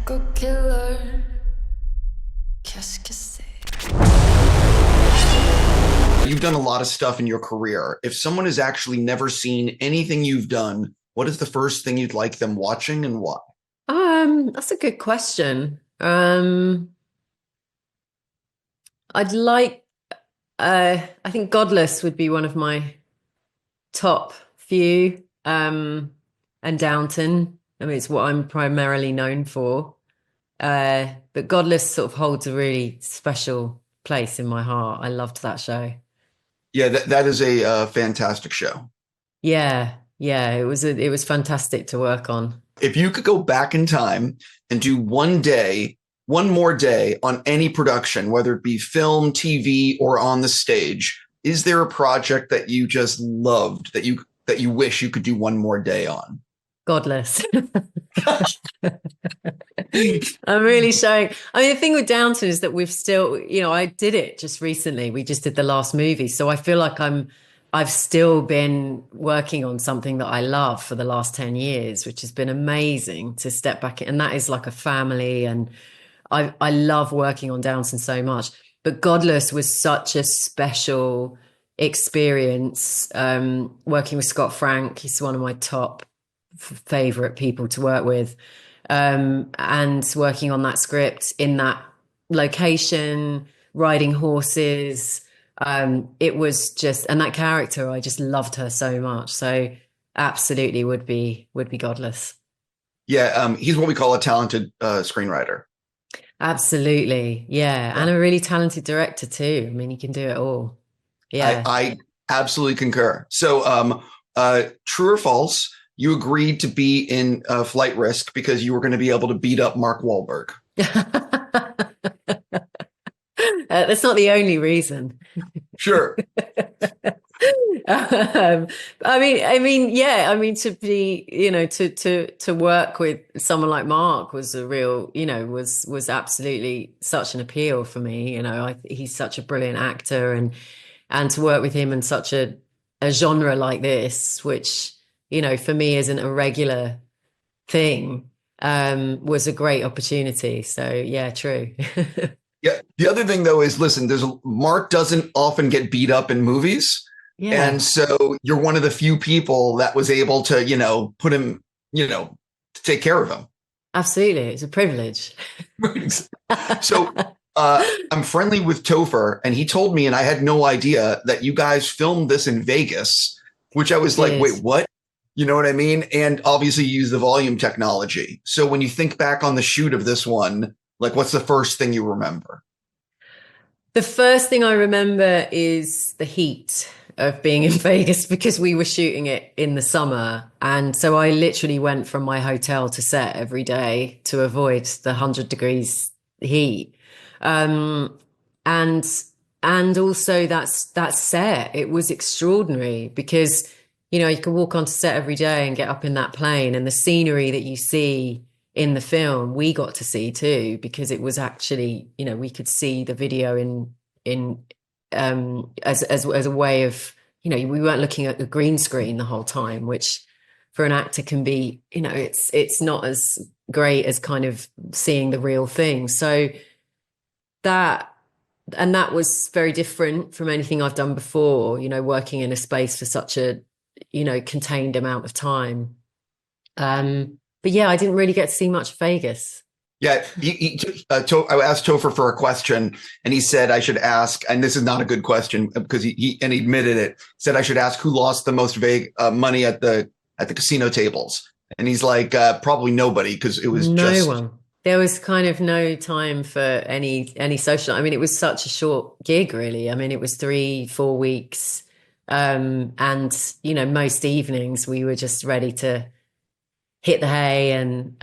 Psycho killer, qu'est-ce que c'est? You've done a lot of stuff in your career. If someone has actually never seen anything you've done, what is the first thing you'd like them watching and why? That's a good question. I'd like, I think Godless would be one of my top few, and Downton. I mean, it's what I'm primarily known for. But Godless sort of holds a really special place in my heart. I loved that show. Yeah, that is a fantastic show. Yeah, yeah, it was fantastic to work on. If you could go back in time and do one more day on any production, whether it be film, TV, or on the stage, is there a project that you just loved that you wish you could do one more day on? Godless. I'm really showing. I mean, the thing with Downton is that we've still, I did it just recently. We just did the last movie. So I feel like I've still been working on something that I love for the last 10 years, which has been amazing to step back in. And that is like a family. And I love working on Downton so much. But Godless was such a special experience. Working with Scott Frank, he's one of my top favorite people to work with, and working on that script in that location, riding horses. It was just, and that character, I just loved her so much. So absolutely would be Godless. Yeah, he's what we call a talented screenwriter. Absolutely, yeah, and a really talented director too. I mean, he can do it all. Yeah, I absolutely concur. So, true or false? You agreed to be in Flight Risk because you were going to be able to beat up Mark Wahlberg. That's not the only reason. Sure. Yeah. I mean, to be, to work with someone like Mark was a real, was absolutely such an appeal for me. He's such a brilliant actor, and to work with him in such a genre like this, which, for me isn't a regular thing, was a great opportunity. So yeah, true. Yeah. The other thing though is, listen, Mark doesn't often get beat up in movies. Yeah. And so you're one of the few people that was able to, put him, to take care of him. Absolutely. It's a privilege. So I'm friendly with Topher, and he told me, and I had no idea, that you guys filmed this in Vegas, which I was like, wait, what? You know what I mean? And obviously you use the volume technology. So when you think back on the shoot of this one, like, what's the first thing you remember? The first thing I remember is the heat of being in Vegas, because we were shooting it in the summer. And so I literally went from my hotel to set every day to avoid the 100 degrees heat. And also that set, it was extraordinary because, you can walk onto set every day and get up in that plane, and the scenery that you see in the film, we got to see too, because it was actually, we could see the video as a way of, we weren't looking at the green screen the whole time, which for an actor can be, it's not as great as kind of seeing the real thing. So that was very different from anything I've done before, working in a space for such a, contained amount of time. But yeah, I didn't really get to see much of Vegas. Yeah, I asked Topher for a question, and he said I should ask, and this is not a good question because he admitted it, said I should ask who lost the most money at the casino tables. And he's like, probably nobody, because it was no one. There was kind of no time for any social. I mean, it was such a short gig, really. I mean, it was 3-4 weeks. And, most evenings we were just ready to hit the hay, and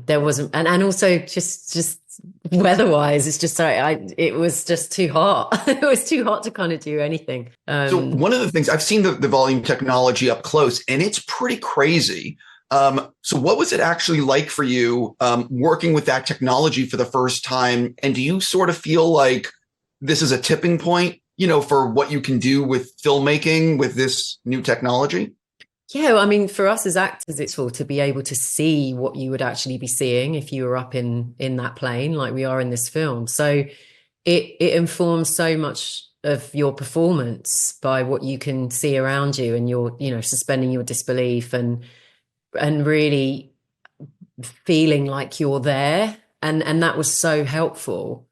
there wasn't, and also just weather-wise, it's just it was just too hot. It was too hot to kind of do anything. So one of the things, I've seen the volume technology up close, and it's pretty crazy. So what was it actually like for you working with that technology for the first time? And do you sort of feel like this is a tipping point, for what you can do with filmmaking with this new technology? Yeah, well, I mean, for us as actors, it's all to be able to see what you would actually be seeing if you were up in that plane, like we are in this film. So it informs so much of your performance by what you can see around you, and you're, suspending your disbelief and really feeling like you're there. And that was so helpful,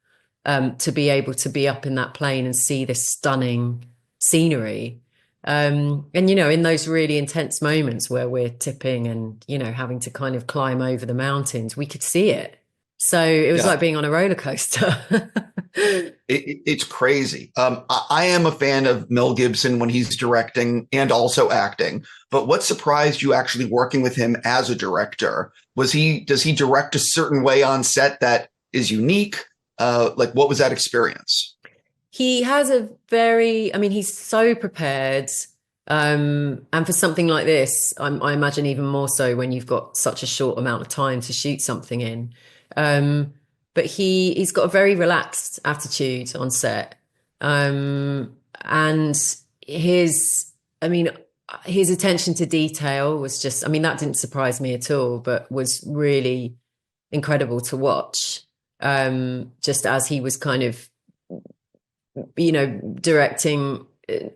to be able to be up in that plane and see this stunning scenery. And in those really intense moments where we're tipping and having to kind of climb over the mountains, we could see it. So it was Yeah. like being on a roller coaster. It's crazy. I am a fan of Mel Gibson when he's directing and also acting. But what surprised you actually working with him as a director? Does he direct a certain way on set that is unique? Like, what was that experience? He has he's so prepared. And for something like this, I imagine even more so when you've got such a short amount of time to shoot something in. But he's got a very relaxed attitude on set. And his attention to detail was just, that didn't surprise me at all, but was really incredible to watch. Just as he was kind of, directing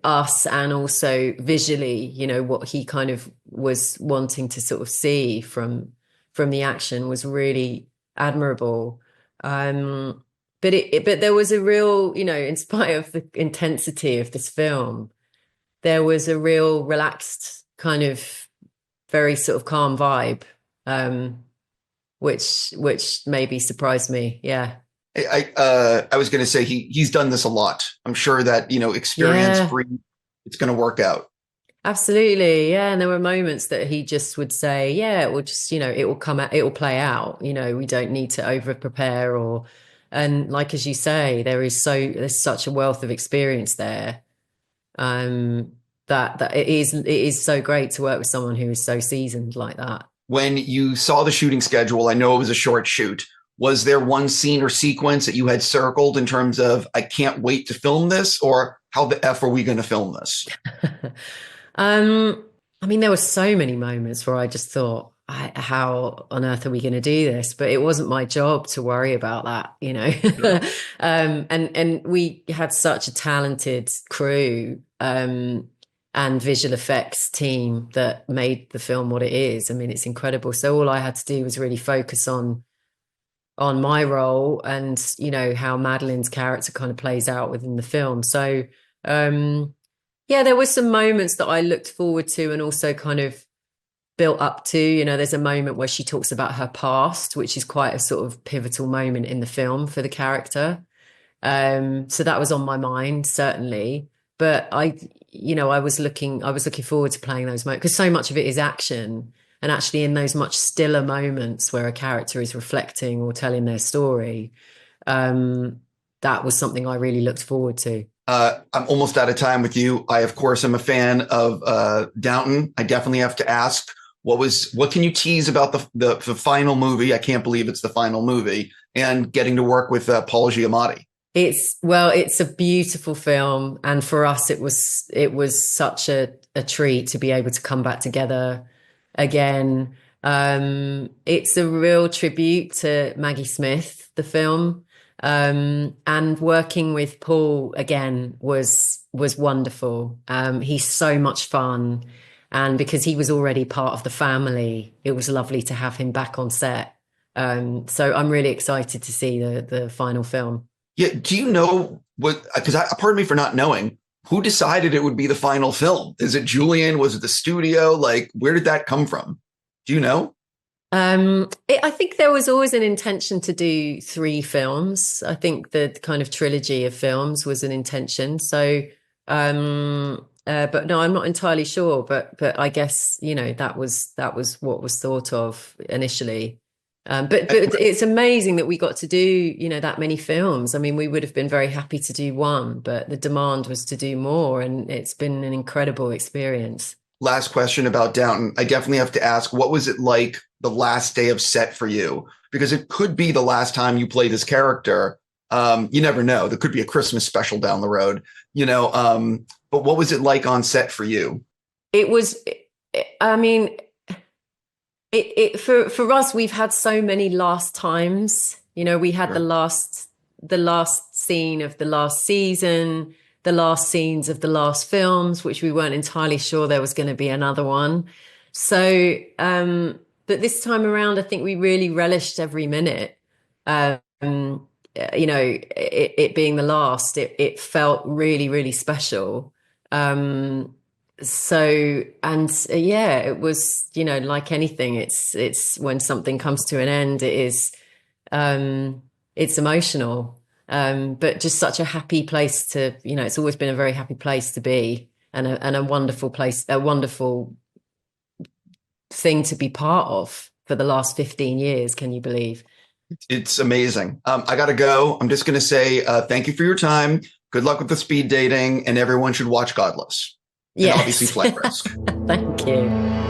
us, and also visually, what he kind of was wanting to sort of see from the action was really admirable. But there was a real, in spite of the intensity of this film, there was a real relaxed kind of very sort of calm vibe, which maybe surprised me. Yeah. I was going to say he's done this a lot. I'm sure that, experience free, it's going to work out. Absolutely. Yeah. And there were moments that he just would say, yeah, it will just, it will come out, it will play out. We don't need to over prepare and like, as you say, there's such a wealth of experience there. That it is so great to work with someone who is so seasoned like that. When you saw the shooting schedule, I know it was a short shoot. Was there one scene or sequence that you had circled in terms of, I can't wait to film this, or how the F are we going to film this? There were so many moments where I just thought, how on earth are we going to do this? But it wasn't my job to worry about that, Sure. And we had such a talented crew, and visual effects team that made the film what it is. It's incredible. So all I had to do was really focus on my role and, how Madolyn's character kind of plays out within the film. So, there were some moments that I looked forward to and also kind of built up to. There's a moment where she talks about her past, which is quite a sort of pivotal moment in the film for the character. So that was on my mind, certainly. But I was looking forward to playing those moments, because so much of it is action. And actually in those much stiller moments where a character is reflecting or telling their story, that was something I really looked forward to. I'm almost out of time with you. I, of course, am a fan of Downton. I definitely have to ask, what can you tease about the final movie? I can't believe it's the final movie, and getting to work with Paul Giamatti. It's a beautiful film. And for us, it was such a treat to be able to come back together again. It's a real tribute to Maggie Smith, the film. And working with Paul again was wonderful. He's so much fun. And because he was already part of the family, it was lovely to have him back on set. So I'm really excited to see the final film. Yeah. Do you know because pardon me for not knowing, who decided it would be the final film? Is it Julian? Was it the studio? Like, where did that come from? Do you know? I think there was always an intention to do 3 films. I think the kind of trilogy of films was an intention. So, but no, I'm not entirely sure. But I guess that was what was thought of initially. But it's amazing that we got to do that many films. We would have been very happy to do one, but the demand was to do more, and it's been an incredible experience. Last question about Downton. I definitely have to ask, what was it like the last day of set for you? Because it could be the last time you play this character. You never know. There could be a Christmas special down the road, but what was it like on set for you? It was I mean, for us, we've had so many last times. You know, we had the last scene of the last season, the last scenes of the last films, which we weren't entirely sure there was going to be another one. So, but this time around, I think we really relished every minute. You know, it being the last, it felt really, really special. So, and yeah, it was, you know, like anything, it's when something comes to an end, it's emotional. But just such a happy place to, you know, it's always been a very happy place to be, and a wonderful place, a wonderful thing to be part of for the last 15 years. Can you believe? It's amazing. I got to go. I'm just going to say thank you for your time. Good luck with the speed dating, and everyone should watch Godless. Yes. And obviously Flight Risk. Thank you.